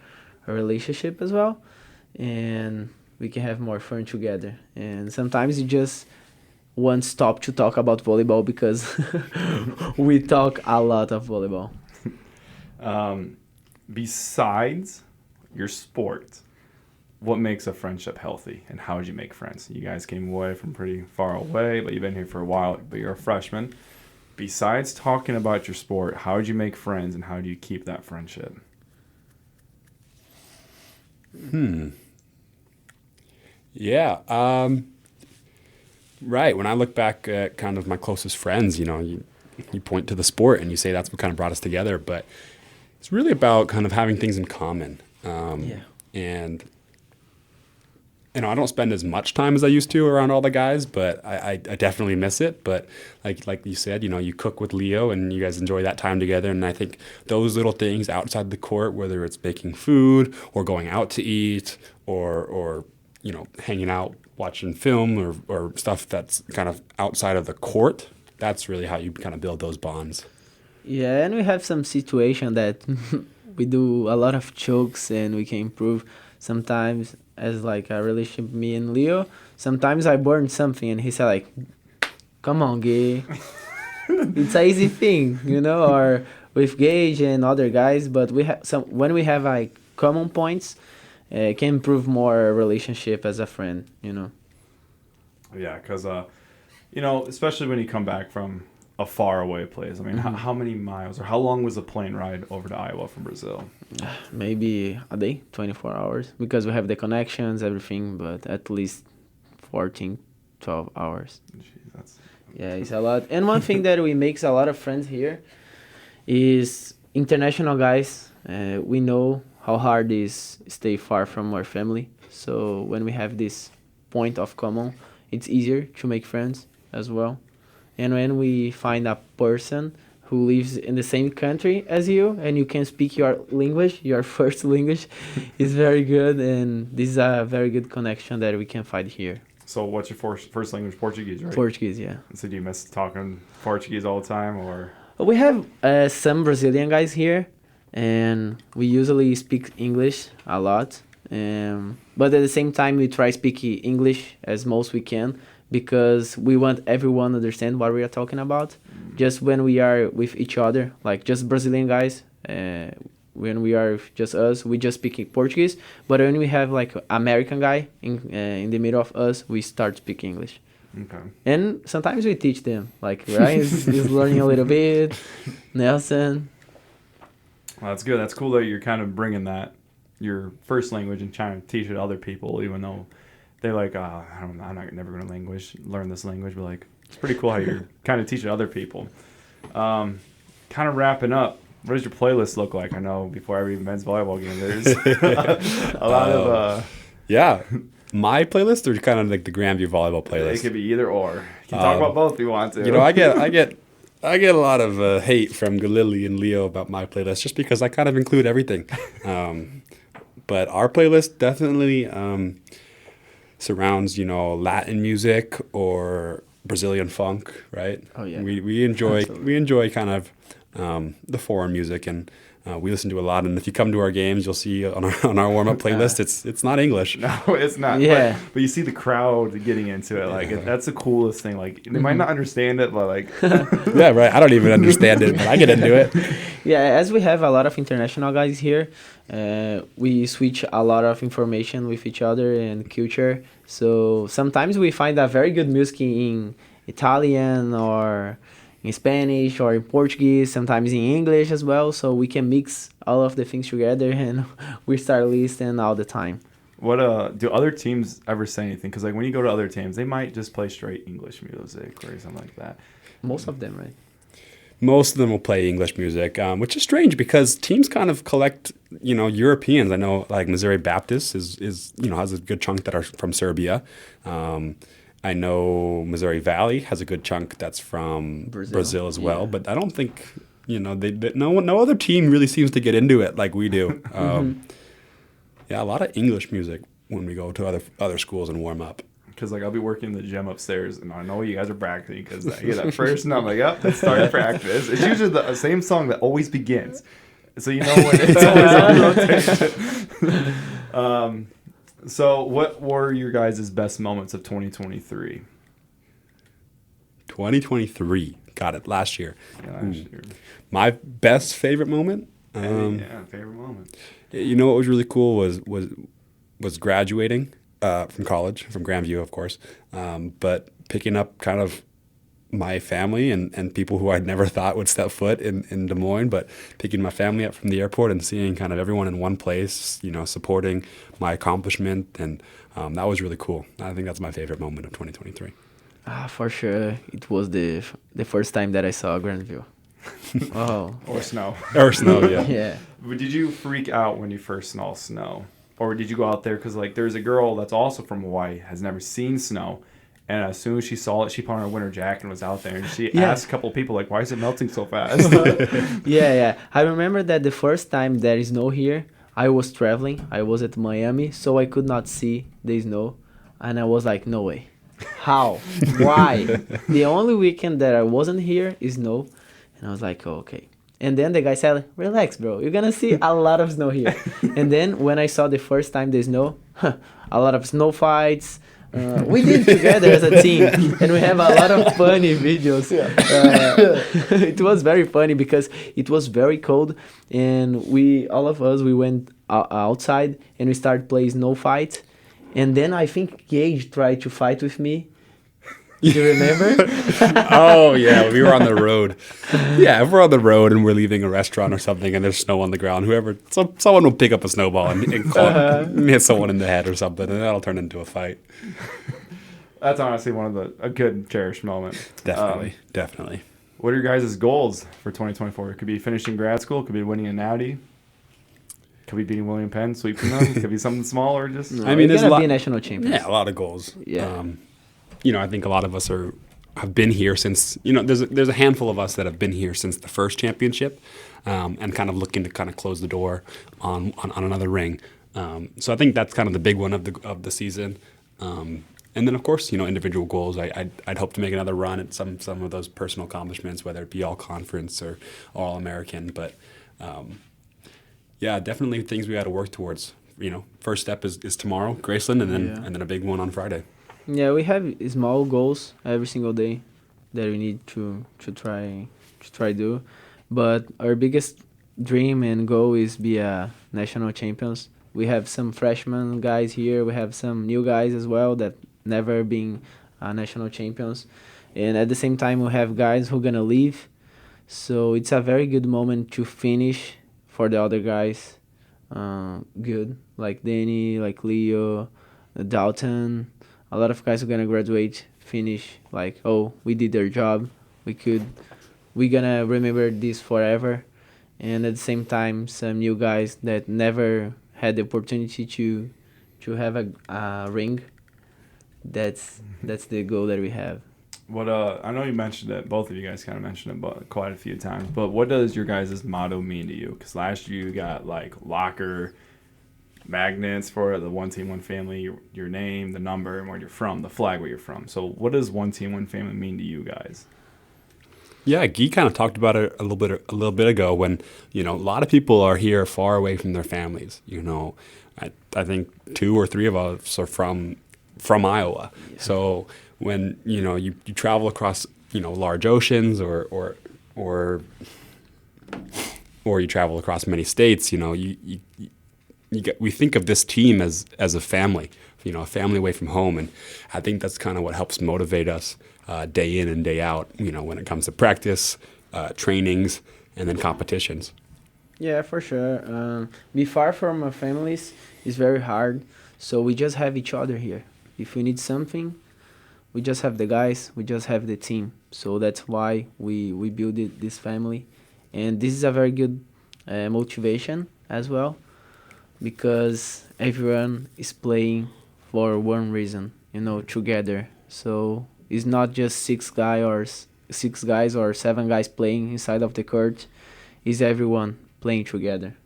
our relationship as well, and we can have more fun together. And sometimes you just won't stop to talk about volleyball because we talk a lot of volleyball. Besides your sport, what makes a friendship healthy, and how would you make friends? You guys came away from pretty far away, but you've been here for a while, but you're a freshman. Besides talking about your sport, how would you make friends, and how do you keep that friendship? Yeah. Right. When I look back at kind of my closest friends, you point to the sport and you say that's what kind of brought us together, but it's really about kind of having things in common. And I don't spend as much time as I used to around all the guys, but I definitely miss it. But like you said, you cook with Leo and you guys enjoy that time together. And I think those little things outside the court, whether it's making food or going out to eat or hanging out, watching film or stuff that's kind of outside of the court, that's really how you kind of build those bonds. Yeah, and we have some situation that we do a lot of jokes and we can improve sometimes as like a relationship, me and Leo. Sometimes I burn something and he said like, come on, Gay. It's an easy thing, or with Gage and other guys, but we have when we have like common points, it can improve more relationship as a friend, Yeah, because, especially when you come back from a far away place. I mean, how many miles or how long was the plane ride over to Iowa from Brazil? Maybe a day, 24 hours, because we have the connections, everything, but at least 14, 12 hours. Jeez, yeah, it's a lot. And one thing that we makes a lot of friends here is international guys. We know how hard it is stay far from our family. So when we have this point of common, it's easier to make friends as well. And when we find a person who lives in the same country as you and you can speak your language, your first language, is very good. And this is a very good connection that we can find here. So what's your first language? Portuguese, right? Portuguese, yeah. So do you miss talking Portuguese all the time, or? We have some Brazilian guys here, and we usually speak English a lot. But at the same time, we try speak English as most we can because we want everyone to understand what we are talking about. Just when we are with each other, like just Brazilian guys, when we are just us, we just speak Portuguese. But when we have like American guy in the middle of us, we start speaking English. Okay. And sometimes we teach them, like Ryan is learning a little bit, Nelson. Well, that's good. That's cool that you're kind of bringing that, your first language, and trying to teach it to other people, even though they're like, I'm never going to learn this language. But like, it's pretty cool how you're kind of teaching other people. Kind of wrapping up, what does your playlist look like? I know before every men's volleyball game, there's a lot of... Yeah. My playlist or kind of like the Grandview volleyball playlist? It could be either or. You can talk about both if you want to. I get a lot of hate from Galili and Leo about my playlist just because I kind of include everything. But our playlist definitely surrounds, Latin music or Brazilian funk, right? Oh yeah. We enjoy kind of the foreign music, and we listen to a lot. And if you come to our games, you'll see on our warm up playlist, it's not English. No, it's not. Yeah. But you see the crowd getting into it. Like that's the coolest thing. Like they might not understand it, but like yeah, right. I don't even understand it, but I get into it. Yeah, as we have a lot of international guys here, we switch a lot of information with each other and culture. So sometimes we find a very good music in Italian or in Spanish or in Portuguese, sometimes in English as well. So we can mix all of the things together and we start listening all the time. What do other teams ever say anything? Because like when you go to other teams, they might just play straight English music or something like that. Most of them, right? Most of them will play English music, which is strange because teams kind of collect, Europeans. I know like Missouri Baptist is has a good chunk that are from Serbia. I know Missouri Valley has a good chunk that's from Brazil as well, yeah. but I don't think, no other team really seems to get into it like we do. Yeah, a lot of English music when we go to other schools and warm up. Because like I'll be working in the gym upstairs, and I know you guys are practicing because I hear that first, and I'm like, "Yep, let's start practice." It's usually the same song that always begins, so you know when it's always on rotation. So, what were your guys' best moments of 2023? 2023, got it, last year. Yeah, last year. My best favorite moment? Favorite moment. You know what was really cool was graduating from college, from Grandview, of course, but picking up kind of my family and people who I'd never thought would step foot in Des Moines, but picking my family up from the airport and seeing kind of everyone in one place, supporting my accomplishment, and that was really cool. I think that's my favorite moment of 2023. For sure, it was the first time that I saw Grandview. Oh, Or snow. Or snow, yeah. yeah. But did you freak out when you first saw snow? Or did you go out there? Because, like, there's a girl that's also from Hawaii, has never seen snow. And as soon as she saw it, she put on her winter jacket and was out there. And she Yeah. asked a couple of people, like, why is it melting so fast? Yeah. I remember that the first time there is snow here, I was traveling. I was at Miami, so I could not see the snow. And I was like, no way. How? Why? The only weekend that I wasn't here is snow. And I was like, oh, okay. And then the guy said, relax, bro. You're going to see a lot of snow here. And then when I saw the first time the snow, a lot of snow fights. We did together as a team. And we have a lot of funny videos. It was very funny because it was very cold. And all of us, we went outside and we started playing snow fight. And then I think Gage tried to fight with me. Do you remember? Oh, yeah, we were on the road. Yeah, if we're on the road and we're leaving a restaurant or something and there's snow on the ground, someone will pick up a snowball and hit someone in the head or something, and that'll turn into a fight. That's honestly a good cherished moment. Definitely. What are your guys' goals for 2024? It could be finishing grad school, it could be winning a natty, could be beating William Penn, sweeping them, it could be something small or just... No, I mean, there's there's going to be a national champion. Yeah, a lot of goals. Yeah. I think a lot of us have been here since, there's a handful of us that have been here since the first championship, and kind of looking to kind of close the door on another ring. So I think that's kind of the big one of the season. And then, of course, individual goals. I'd hope to make another run at some of those personal accomplishments, whether it be all conference or all American. But yeah, definitely things we got to work towards. First step is tomorrow, Graceland, and then a big one on Friday. Yeah, we have small goals every single day that we need to try do, but our biggest dream and goal is be a national champions. We have some freshman guys here. We have some new guys as well that never been national champions, and at the same time we have guys who gonna leave. So it's a very good moment to finish for the other guys. Good, like Danny, like Leo, Dalton. A lot of guys are gonna graduate, finish, like, oh, we did their job. We gonna remember this forever. And at the same time, some new guys that never had the opportunity to have a ring. That's the goal that we have. What I know you mentioned it, both of you guys kind of mentioned it but quite a few times, but what does your guys' motto mean to you? Because last year you got like locker magnets for the one team, one family, your name, the number, and where you're from, the flag where you're from. So what does one team, one family mean to you guys? Yeah, Guy kind of talked about it a little bit ago when, a lot of people are here far away from their families. I think 2 or 3 of us are from Iowa. Yeah. So when, you travel across, large oceans or you travel across many states, we think of this team as a family, a family away from home. And I think that's kind of what helps motivate us day in and day out, when it comes to practice, trainings, and then competitions. Yeah, for sure. Be far from our families is very hard. So we just have each other here. If we need something, we just have the guys, we just have the team. So that's why we built this family. And this is a very good motivation as well, because everyone is playing for one reason, together. So it's not just six guys or seven guys playing inside of the court. It's everyone playing together.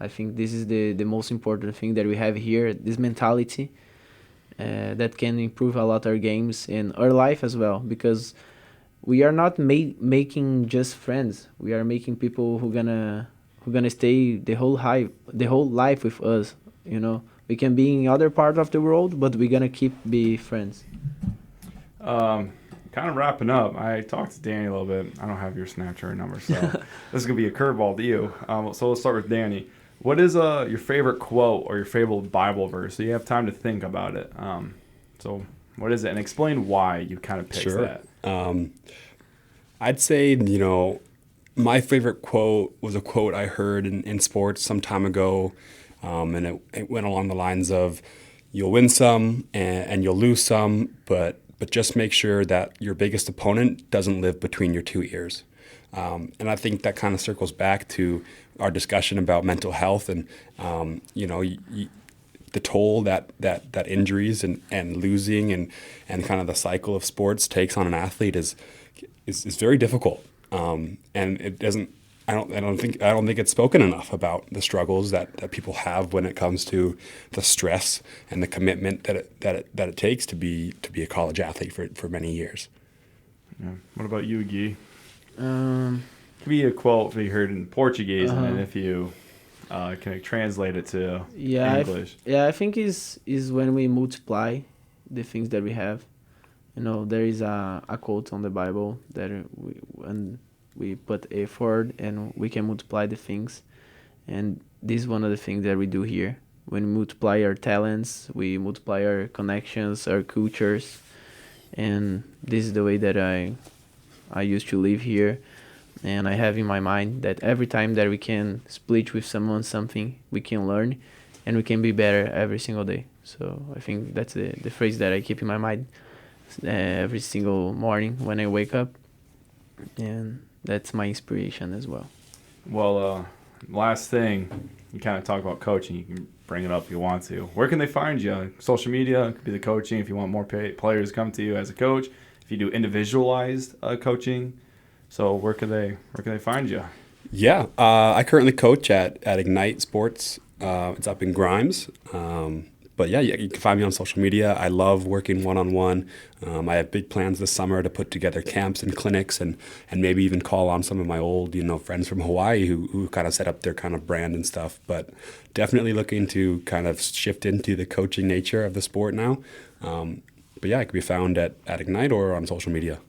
I think this is the most important thing that we have here. This mentality that can improve a lot our games and our life as well, because we are not making just friends. We are making people who gonna stay the whole life with us. You know, we can be in other part of the world, but we're gonna keep be friends. Kind of wrapping up, I talked to Danny a little bit. I don't have your Snapchat number, so this is going to be a curveball to you. So let's start with Danny. What is your favorite quote or your favorite Bible verse? So you have time to think about it. So what is it? And explain why you kind of picked that. I'd say, my favorite quote was a quote I heard in sports some time ago, and it went along the lines of, you'll win some and you'll lose some, but just make sure that your biggest opponent doesn't live between your two ears. And I think that kind of circles back to our discussion about mental health and, the toll that injuries and losing and kind of the cycle of sports takes on an athlete is very difficult. And it doesn't. I don't think it's spoken enough about the struggles that people have when it comes to the stress and the commitment that it takes to be a college athlete for many years. Yeah. What about you, Guy? Could be a quote we heard in Portuguese, and then if you can translate it to English. I think is when we multiply the things that we have. There is a quote on the Bible that when we put effort and we can multiply the things. And this is one of the things that we do here. When we multiply our talents, we multiply our connections, our cultures. And this is the way that I used to live here. And I have in my mind that every time that we can split with someone something, we can learn and we can be better every single day. So I think that's the phrase that I keep in my mind every single morning when I wake up. And that's my inspiration as well. Well, last thing, you kind of talk about coaching. You can bring it up if you want to. Where can they find you? Social media, it could be the coaching if you want more players to come to you as a coach. If you do individualized coaching, so where can they find you? Yeah, I currently coach at Ignite Sports. It's up in Grimes. But yeah, you can find me on social media. I love working one-on-one. I have big plans this summer to put together camps and clinics and maybe even call on some of my old, friends from Hawaii who kind of set up their kind of brand and stuff. But definitely looking to kind of shift into the coaching nature of the sport now. But yeah, it can be found at Ignite or on social media.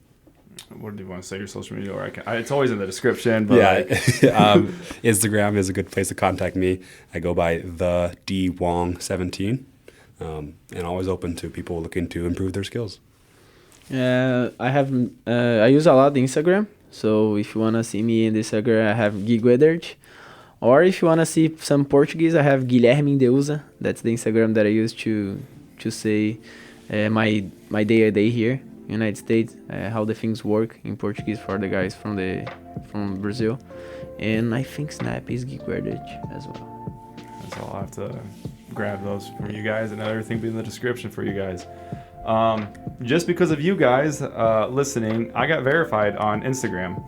What do you want to say, your social media? Or it's always in the description. But yeah, Instagram is a good place to contact me. I go by the D Wong 17. And always open to people looking to improve their skills. I use a lot Instagram. So if you want to see me in Instagram, I have Goedert. Or if you want to see some Portuguese, I have Guilherme Deusa. That's the Instagram that I use to say my day-to-day here in the United States, how the things work in Portuguese for the guys from Brazil. And I think Snap is Goedert as well. So I'll have to grab those from you guys, and everything will be in the description for you guys. Just because of you guys listening, I got verified on Instagram.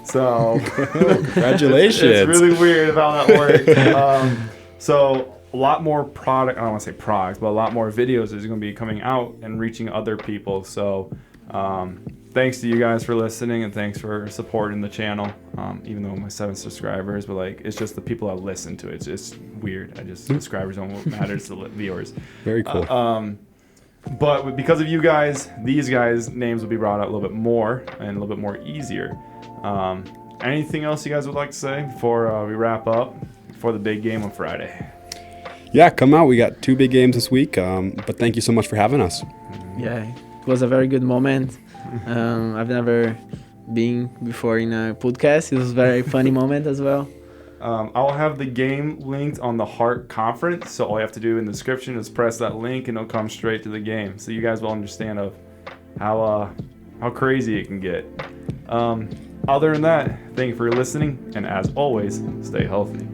So congratulations. It's really weird how that worked. So a lot more product, I don't want to say products, but a lot more videos is going to be coming out and reaching other people. So thanks to you guys for listening, and thanks for supporting the channel. Even though my 7 subscribers, but it's just the people that listen to it. It's just weird. Subscribers don't what matters to viewers. Very cool. But because of you guys, these guys' names will be brought out a little bit more and a little bit more easier. Anything else you guys would like to say before we wrap up for the big game on Friday? Yeah, come out. We got 2 big games this week. But thank you so much for having us. Yeah, it was a very good moment. I've never been before in a podcast. It was a very funny moment as well. I'll have the game linked on the Heart Conference, so all you have to do in the description is press that link and it'll come straight to the game, so you guys will understand of how crazy it can get. Other than that, thank you for listening, and as always, stay healthy.